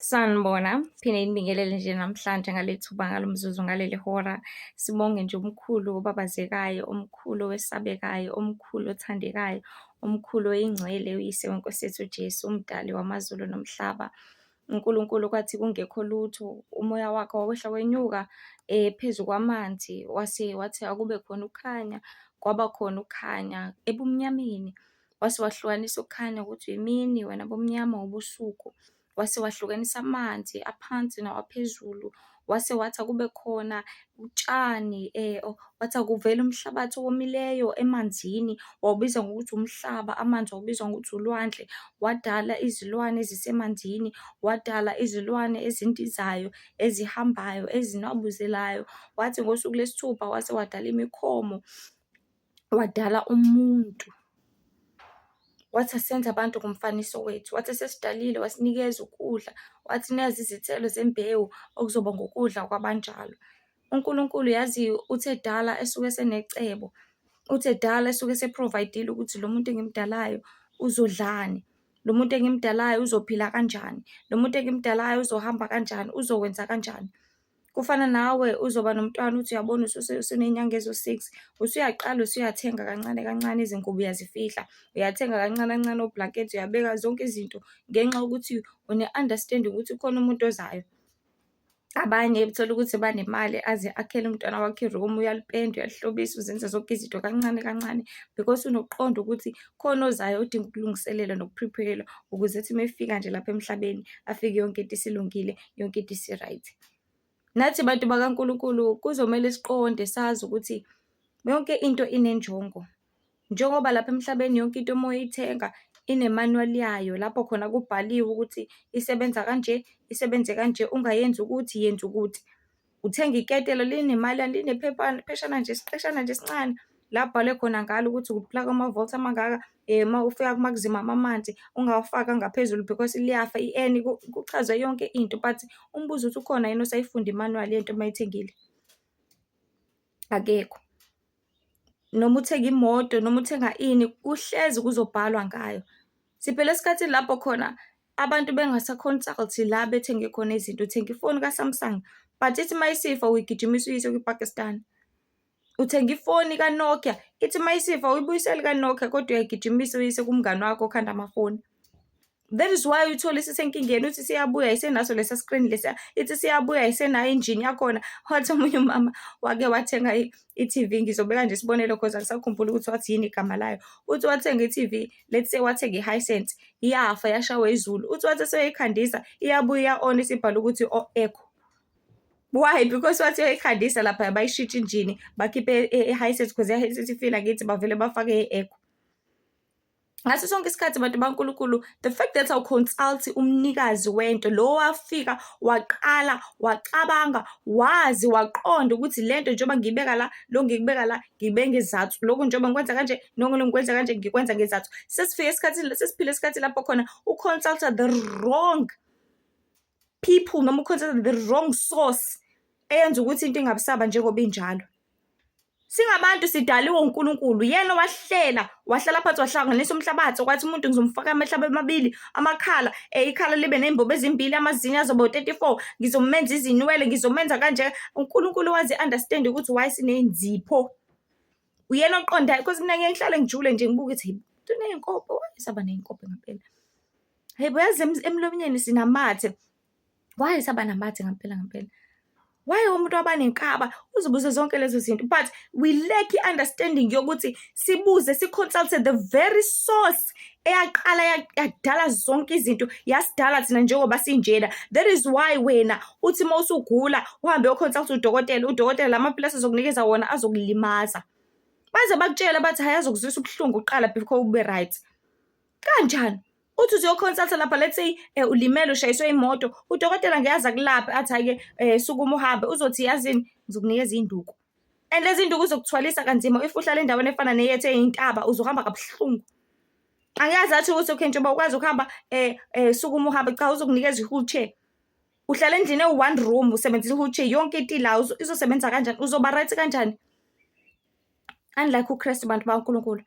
Sanibona, phinde nibingelele nje namhlanje ngaleli thuba ngalo mzuzu ngaleli hora. Sibonge nje umkhulu obabazekayo, omkhulu owesabekayo, omkhulu othandekayo, omkhulu oyingcwele, uyise weNkosi yethu Jesu, umdali wamazulu nomhlaba. uNkulunkulu kwathi kungekho lutho, umoya wakhe wawehla wenyuka phezu kwamanzi, wathi akube khona ukukhanya, kwaba khona ukukhanya ebumnyameni. Wase wahlukanisa ukukhanya ukuthi imini, wena bomnyama ubusuku. Wase wahlukanisa amanzi aphansi nawaphezulu, wase wathi akube khona utshani, wathi akuvele umhlabathi owomileyo emanzini, wawubiza ngokuthi umhlaba, amanzi wawubiza ngokuthi ulwandle. Wadala izilwane ezisemanzini, wadala izilwane ezindizayo, ezihambayo, ezinwabuzelayo. Wathi ngosuku lesithupha wase wadala imikhomo, wadala umuntu. Wathi asenze abantu ngomfaniso wethu, wathi esesidalile wasinikeza ukudla, wathi nazi izithelo zembewu okuzoba ngokudla kwabanjalo. uNkulunkulu yazi uthi edala esuke esenecebo, uthi edala esuke ese-provide-ile ukuthi lo muntu engimdalayo uzodlani, lo muntu engimdalayo uzophila kanjani, lo muntu engimdalayo uzohamba kanjani, uzokwenza kanjani. Kufana nawe uzoba nomntwana uthi uyabona usuney'nyanga ezo-6, usuyaqala usuyathenga kancane kancane izingubo uyazifihla, uyathenga kancane kancane obhulankethi, uyabeka zonke izinto ngenxa yokuthi une-understanding ukuthi kukhona umuntu ozayo. Abanye uthola ukuthi banemali aze akhele umntwana wakhe i-room, uyalipenda, uyalihlobisa, uzenza zonke izinto kancane kancane because unokuqonda ukuthi khona ozayo odinga ukulungiselela noku-prepare-elwa ukuze ethi mefika nje lapha emhlabeni afike yonke into isilungile, yonke into isi-right. Nathi bantu bakaNkulunkulu kuzomele siqonde sazi ukuthi yonke into inenjongo. Njengoba lapha emhlabeni yonke into uma uyithenga ine-manual yayo, lapho khona kubhaliwe ukuthi isebenza kanje, isebenze kanje, ungayenzi ukuthi, yenza ukuthi. Uthenga iketelo linemali, pheshana nje isiqeshana nje esincane la kubhalwe khona ngalo ukuthi ukuplaka ama-volts amangaka, mawufika kumakuzima amanzi ungawafaka ngaphezulu because liyafa i-N, kuchazwe yonke into. But umbuzo uthi ukhona yini osayifunda i-manual yento mayithengile? Akekho. Noma uthenga imoto, noma uthenga ini, kuhlezi kuzobhalwa ngayo. Siphila esikhathini lapho khona abantu bengasa-consult la bethenge khona izinto. Uthenga ifoni ka-Samsung but ithi mayisifa uyigijimisa uyise kwi-Pakistan. Uthenga ifoni ka-Nokia, ithi mayisifa uyibuyisele ka-Nokia kodwa uyayigijimisa uyise kumngani wakho okhanda amafoni. That is why uthole isisenkingeni uthi siyabuya ayisenaso lesa screen lesiya, ithi siyabuya ayisenayo injini yakhona. Wathi omunye umama wake wathenga i-TV, ngizobeka nje isibonelo cause angisakhumbuli ukuthi wathi yini igama layo. Uthi wathenga i-TV, let's say wathenga i-Hisense, yafa yashawa izulu. Uthi wathi eseyikhandisa iyabuya iya-on isibhala ukuthi echo. Why? Because wathi uyayikhandisa lapha bayishintsha injini, bakhiphe i-Hisense cause i-Hisense ifila ngithi bavele bafake i-echo. Ngaso sonke isikhathi bantu baNkulunkulu, the fact that awuconsult umnikazi wento lo wafika waqala wacabanga wazi waqonda ukuthi lento njengoba ngiyibeka la, lo ngikubeka la, ngiyibeka ngezathu, lokhu njengoba ngikwenza kanje, nokho ngikwenza kanje, ngikwenza ngezathu. Sesifika esikhathini, sesiphila esikhathini lapho khona uconsulta the wrong people noma uconsulta the wrong source eyenza ukuthi into ingabisaba njengoba injalo. Singabantu sidaliwe uNkulunkulu, yena wahlela, wahlala phansi wahlanganisa umhlabathi, kwathi umuntu ngizomfaka amahlaba amabili, amakhala, ikhala libe nezimbobo ezimbili, amazinyo azoba u-34, ngizomenza izinwele, ngizomenza kanje. uNkulunkulu wazi understand ukuthi why siney'nzipho. Uyena oqondayo because mina ngeke ngihlale ngijule nje ngibuke ukuthi hey, uney'nkopho, why saba ney'nkopho ngempela? Hey, yazi emlonyeni sinamathe, why saba namathe ngempela? Why umuntu abanenkaba? Uzibuze zonke lezo zinto, but we lack i-understanding yokuthi sibuze, si-consult the very source eyaqala yadala zonke izinto, yasidala thina njengoba sinjena. That is why wena uthi mawusugula uhambe uyoconsult udokotela lamaphilisi azokunikeza wona azokulimaza. Baze bakutshela bathi hayi azokuzwisa ubuhlungu uqala before ube right. Kanjani? Uthi uzoconsulta lapha, let's say ulimele ushayiswe imoto, udokotela ngiyaza kulapha athi hhayi-ke sukuma uhambe, uzothi yazini ngizokunikeza iy'nduku. And lezi iy'nduku uzokuthwalisa kanzima if uhlala endaweni efana neyethu ey'ntaba, uzohamba kabuhlungu. Angiyazi athi ukuthi okay njengoba ukwazi ukuhamba sukuma uhambe, cha uzokunikeza i-wheelchair. Uhlala endlini ewu-one room usebenzisa i-wheelchair, yonke into ila izosebenza kanjani? Uzoba right kanjani? Unlike uKristu bantu baNkulunkulu,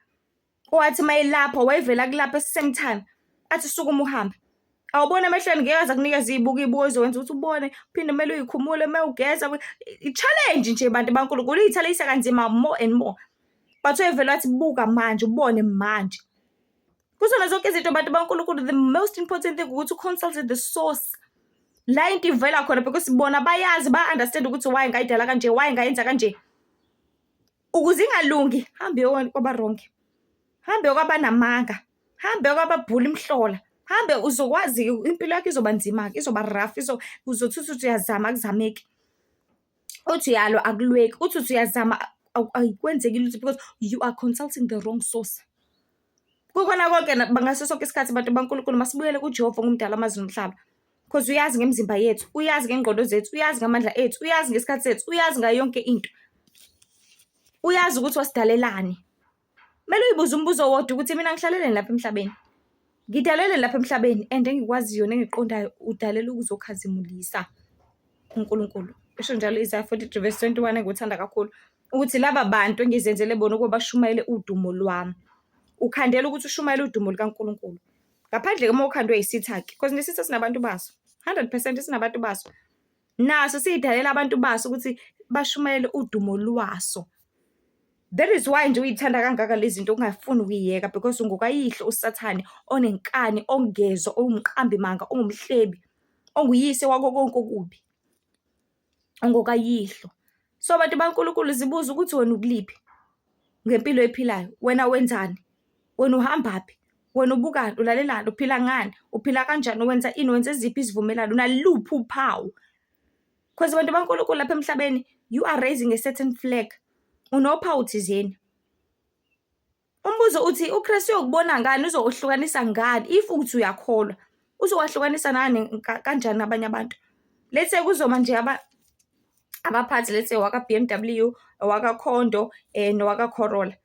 owathi mayelapha wayevela kulapha at the same time athi sukuma uhambe. Awubona emehlweni ngeke aze akunikeze izibuko ezowenza ukuthi ubone, uphinde kumele uyikhumule mewugeza. I-challenge nje bantu baNkulunkulu, uyithalisa kanzima more and more. But uyevela wathi buka manje, ubone manje. Kuzona zonke izinto bantu baNkulunkulu, the most important thing ukuthi uconsult the source. La into ivela khona because bona bayazi, ba-understand ukuthi why ngayidala kanje, why ngayenza kanje. Ukuze ingalungi, hambe kwabarongi, hambe kwabanamanga, hambe kwababhula imhlola, hambe uzokwazi impilo yakho izoba nzima, izoba rough, uzothi uthi uyazama akuzameki, uthi uyalwa akulweki, uthi uyazama ayikwenzeki lutho because you are consulting the wrong source. Kukona konke ngaso sonke isikhathi bantu baNkulunkulu masibuyele kuJehova ngumdala amazulu nomhlaba, because uyazi ngemizimba yethu, uyazi ngengqondo zethu, uyazi ngamandla ethu, uyazi ngesikhathi sethu, uyazi ngayo yonke into, uyazi ukuthi wasidalelani. Kumele uyibuze umbuzo wodwa ukuthi mina ngihlaleleni lapha emhlabeni, ngidaleleni lapha emhlabeni, and engikwaziyo nengiqondayo udalela ukuzokhazimulisa uNkulunkulu. Isho njalo Isaiah 43:21 engikuthanda kakhulu, ukuthi laba bantu engizenzele bona ukuba bashumayele udumo lwami. Ukhandela ukuthi ushumayele udumo likaNkulunkulu. Ngaphandle uma ukhandwe yisitha-ke, because nesitha sinabantu baso, 100% sinabantu baso. Naso siyidalela abantu baso ukuthi bashumayele udumo lwaso. That is why nje uyithanda kangaka lezi zinto ungafuni ukuyiyeka, because ungokayihlo uSathane onenkani, ongezwa, ongumqambi manga, ongumhlebi, onguyise wako konke okubi. Ongokayihlo. So bantu baNkulunkulu zibuza ukuthi wena ukuliphi ngempilo ephilayo, wena wenzani, wena uhambaphi, wena ubukani, ulalelani, uphila ngani, uphila kanjani, wenza ini, wenza ziphi izivumelano, unaluphi uphawu. Because bantu baNkulunkulu lapha emhlabeni you are raising a certain flag, unophawu thizeni. Umbuzo uthi uKristu uyokubona ngani, uzohlukanisa ngani, if uthi uyakholwa uzowahlukanisa nani kanjani nabanye abantu. Let's say kuzoma nje abaphathi, let's say waka BMW, waka Khondo nowaka Corolla,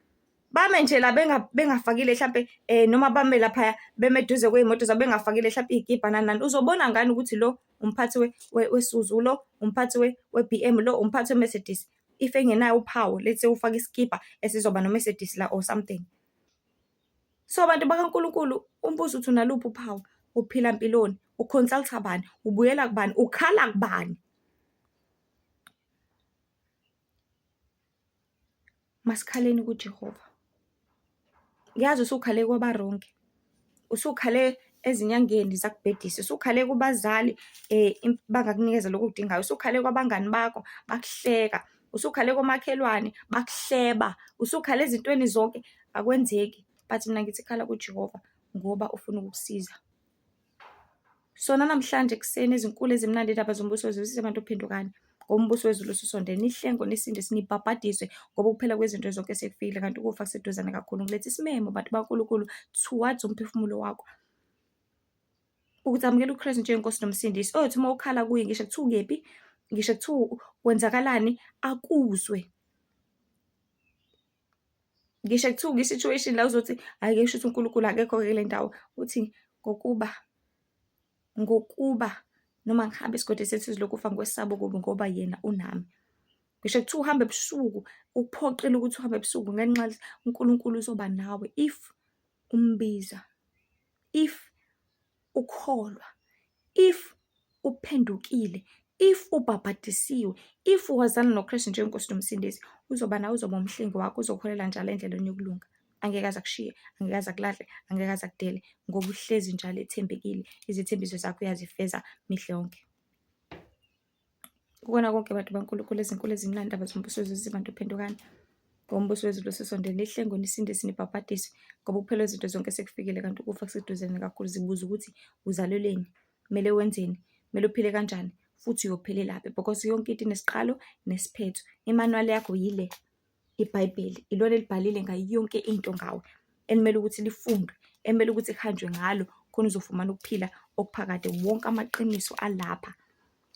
bame nje la bengafakile mhlambe noma bame lapha bemeduze kwezimoto zabo bengafakile mhlambe igibha nani, uzobona ngani ukuthi lo umphathi weSuzu, lo umphathi we-BM, lo umphathi weMercedes, if engenayo uphawu, let's say ufaka iskibha esizoba noMercedes la or something. So abantu bakaNkulunkulu, umbuzo uthi unaluphi uphawu, uphila impiloni, uconsulta bani, ubuyela kubani, ukhala kubani. Masikhaleni kuJehova. Ngiyazi usukhale kwabarongi, usukhale ezinyangeni zakubhedisa, usukhale kubazali bangakunikeza lokhu udingayo, usukhale kwabangani bakho bakuhleka, usukhale komakhelwane bakuhleba, usukhale ezintweni zonke akwenzeki. But mina ngithi khala kuJehova ngoba ufuna ukukusiza. Sona namhlanje ekuseni ezinkulu ezimnandi indaba zombuso wezulu sisebantu ophendukani, ngoba umbuso wezulu ususondele. Nihlengo nesinde sinibhabhadiswe ngoba ukuphela kwezinto zonke sekufikile, kanti ukufa kuseduzane kakhulu. Ngiletha isimemo bantu baNkulunkulu towards umphefumulo wakho ukuthi amukela uKristu njengenkosi nomsindisi. Othi uma ukhala kuye, ngisho kuthiwa ukephi, ngisho kuthiwa kwenzakalani, akuzwe. Ngisho kuthiwa kwi-situation la uzothi hhayi ngisho ukuthi uNkulunkulu akekho kule ndawo, uthi ngokuba noma ngihambe esigodini sethu silokufa ngikwesaba okubi ngoba yena unami. Ngisho kuthiwa uhambe ebusuku, ukuphoqile ukuthi uhambe ebusuku ngenxa uNkulunkulu uzoba nawe if umbiza, if ukholwa, if uphendukile, if ubhabhadisiwe, if wazana noKristu njengenkosi nomsindisi, uzoba nawe, uzoba umhlengi wakho, uzokholela njalo endleleni yokulunga. Angeke aze akushiye, angeke aze akulahle, angeke aze akudele, ngoba uhlezi njalo ethembekile, izithembiso zakho uyazifeza mihla yonke. Kukona konke bantu baNkulunkulu, ezinkulu ezimnandi indaba zombuso wezulu sisebantu ophendukani, ngoba umbuso wezulu ususondele. Nihlengo nisinde sinibhabhadiswe ngoba ukuphela izinto zonke sekufikile, kanti ukufa kuseduzane kakhulu. Zibuza ukuthi uzalelweni, kumele wenzeni, kumele uphile kanjani, futhi uyophelelaphi, because yonke into inesiqalo nesiphetho. Imanuwali yakho yile iBhayibheli, ilona elibhalile ngayo yonke into ngawe, elimele ukuthi lifundwe, elimele ukuthi kuhanjwe ngalo khona uzofumana ukuphila okuphakade. Wonke amaqiniso alapha,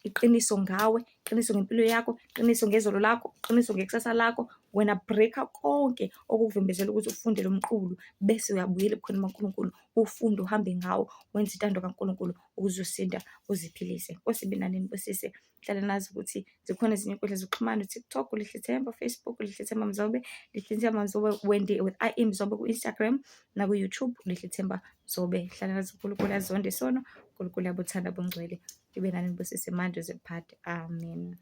iqiniso ngawe, iqiniso ngempilo yakho, iqiniso ngezolo lakho, iqiniso ngekusasa lakho. Wena breaka konke okukuvimbezela ukuthi ufunde lo mqulu, bese uyabuyela ebukhoneni baNkulunkulu, ufunde uhambe ngawo, wenze intando kaNkulunkulu ukuze usinda uziphilise. Nkosi ibe nanini busise. Hlala nazi ukuthi zikhona ezinye inkundla zokuxhumana, uTikTok Lihle Themba, Facebook Lihle Themba Mzobe, Lihle Themba Mzobe Wendy with I.E. Mzobe ku-Instagram, naku-YouTube Lihle Themba Mzobe. Hlala nazi uNkulunkulu azonde isono. uNkulunkulu yabuthanda bungcwele ibe nani nibusiso manje uziphathe. Amen.